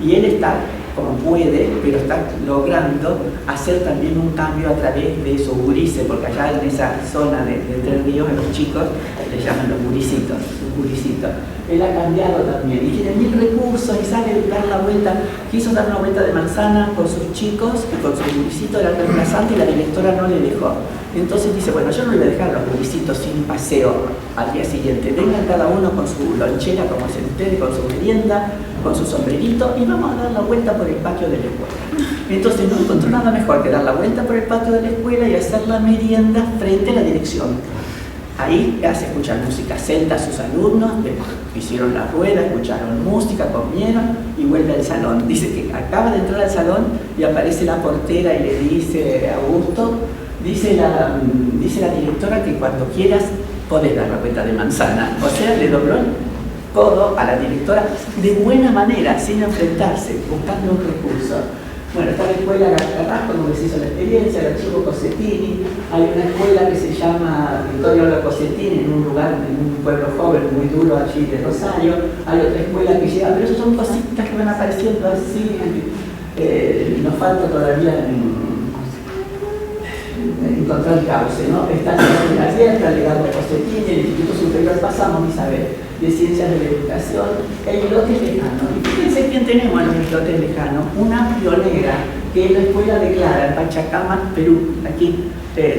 S1: Y él está, como puede, pero está logrando hacer también un cambio a través de esos gurises, porque allá en esa zona de Entre Ríos, a los chicos les llaman los gurisitos, sus gurisitos. Él ha cambiado también y tiene 1000 recursos y sabe dar la vuelta. Quiso dar una vuelta de manzana con sus chicos y con sus gurisitos, era reemplazante y la directora no le dejó. Entonces dice, bueno, yo no le voy a dejar a los gurisitos sin paseo al día siguiente. Vengan cada uno con su lonchera, como se entere, con su merienda, con su sombrerito, y vamos a dar la vuelta por el patio de la escuela. Entonces no encontró nada mejor que dar la vuelta por el patio de la escuela y hacer la merienda frente a la dirección. Ahí hace escuchar música celta a sus alumnos, hicieron la rueda, escucharon música, comieron y vuelve al salón. Dice que acaba de entrar al salón y aparece la portera y le dice a Augusto, dice la directora que cuando quieras podés dar la vuelta de manzana. O sea, le dobló el codo a la directora de buena manera, sin enfrentarse, buscando un recurso. Bueno, está la escuela Carrasco, donde se hizo la experiencia, el archivo Cossetini. Hay una escuela que se llama Vittorio Olo Cossetini, en un lugar, en un pueblo joven muy duro allí de Rosario. Hay otra escuela que llega, pero eso son cositas que van apareciendo así. Nos falta todavía encontrar el cauce, ¿no? Está la Fiesta, el legado Cossetini, el Instituto Superior, pasamos, Isabel, de Ciencias de la Educación, el Islotes Lejano. Y fíjense quién tenemos en los Islotes Lejanos, una pionera, que es la Escuela de Clara, en Pachacama, Perú. Aquí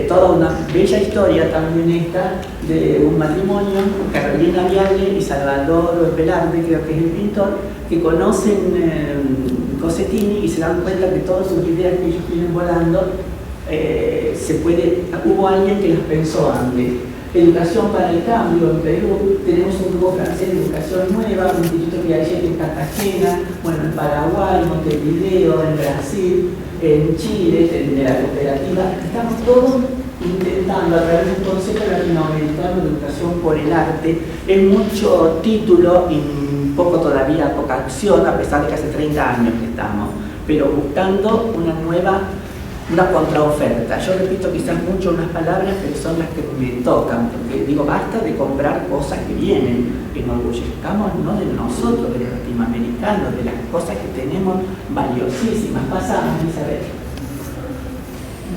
S1: toda una bella historia también esta de un matrimonio, Carolina Viale y Salvador Velarde, creo que es el pintor, que conocen Cossetini y se dan cuenta que todas sus ideas que ellos tienen volando hubo alguien que las pensó antes. Educación para el cambio, en Perú tenemos un grupo francés de educación nueva, un instituto Piaget en Cartagena, bueno, en Paraguay, Montevideo, en Brasil, en Chile, en la cooperativa. Estamos todos intentando a través de un Consejo Latinoamericano de Educación por el Arte, es mucho título y poco todavía, poca acción, a pesar de que hace 30 años que estamos, pero buscando una contraoferta. Yo repito quizás mucho unas palabras, pero son las que me tocan, porque digo, basta de comprar cosas que vienen, enorgullezcamos no de nosotros, de los latinoamericanos, de las cosas que tenemos valiosísimas. Pasamos, Isabel.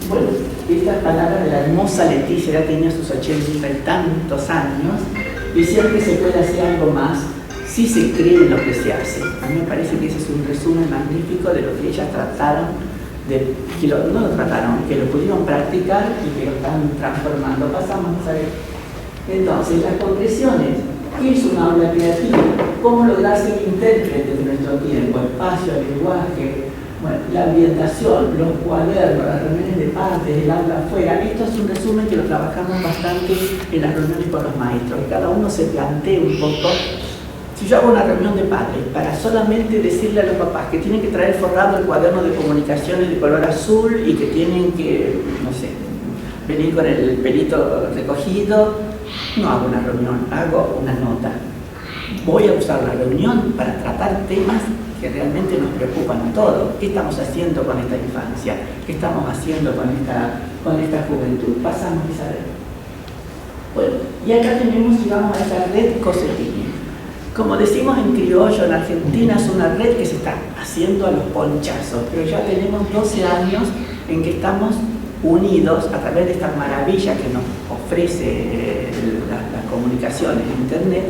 S1: Bueno, esta palabra de la hermosa Leticia ya tenía sus 80 y tantos años, y siempre se puede hacer algo más si se cree en lo que se hace. A mí me parece que ese es un resumen magnífico de lo que ellas trataron, que lo pudieron practicar y que lo están transformando. Pasamos a ver. Entonces, las concreciones. ¿Qué es una aula creativa? ¿Cómo lograr ser intérprete de nuestro tiempo? Espacio, lenguaje, bueno, la ambientación, los cuadernos, las reuniones de partes, el aula afuera. Esto es un resumen que lo trabajamos bastante en las reuniones con los maestros. Cada uno se plantee un poco. Si yo hago una reunión de padres para solamente decirle a los papás que tienen que traer forrado el cuaderno de comunicaciones de color azul y que tienen que, no sé, venir con el pelito recogido, no hago una reunión, hago una nota. Voy a usar la reunión para tratar temas que realmente nos preocupan a todos. ¿Qué estamos haciendo con esta infancia? ¿Qué estamos haciendo con esta juventud? Pasamos, Isabel. Bueno, y acá tenemos, y vamos a esta red Cossetini. Como decimos en criollo, en Argentina es una red que se está haciendo a los ponchazos, pero ya tenemos 12 años en que estamos unidos a través de esta maravilla que nos ofrece las comunicaciones, Internet.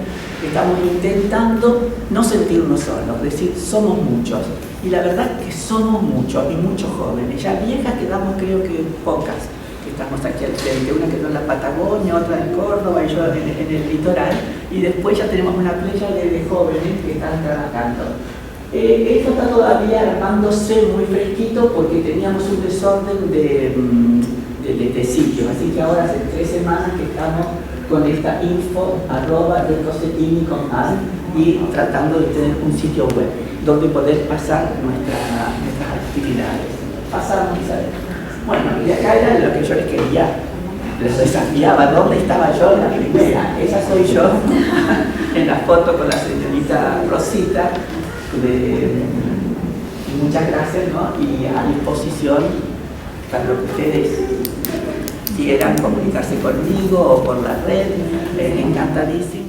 S1: Estamos intentando no sentirnos solos, decir, somos muchos. Y la verdad es que somos muchos, y muchos jóvenes. Ya viejas quedamos creo que pocas. Estamos aquí al frente, una quedó en la Patagonia, otra en Córdoba y yo en el litoral, y después ya tenemos una playa de jóvenes que están trabajando. Esto está todavía armándose muy fresquito porque teníamos un desorden de sitios, así que ahora hace 3 semanas que estamos con esta info @de Cossetini con A y tratando de tener un sitio web donde poder pasar nuestras actividades. Pasamos, Isabel. Bueno, y acá era lo que yo les quería, les desafiaba, ¿dónde estaba yo en la primera? Esa soy yo, en la foto con la señorita Rosita, muchas gracias, ¿no? Y a disposición para lo que ustedes quieran comunicarse conmigo o por la red, encantadísimo.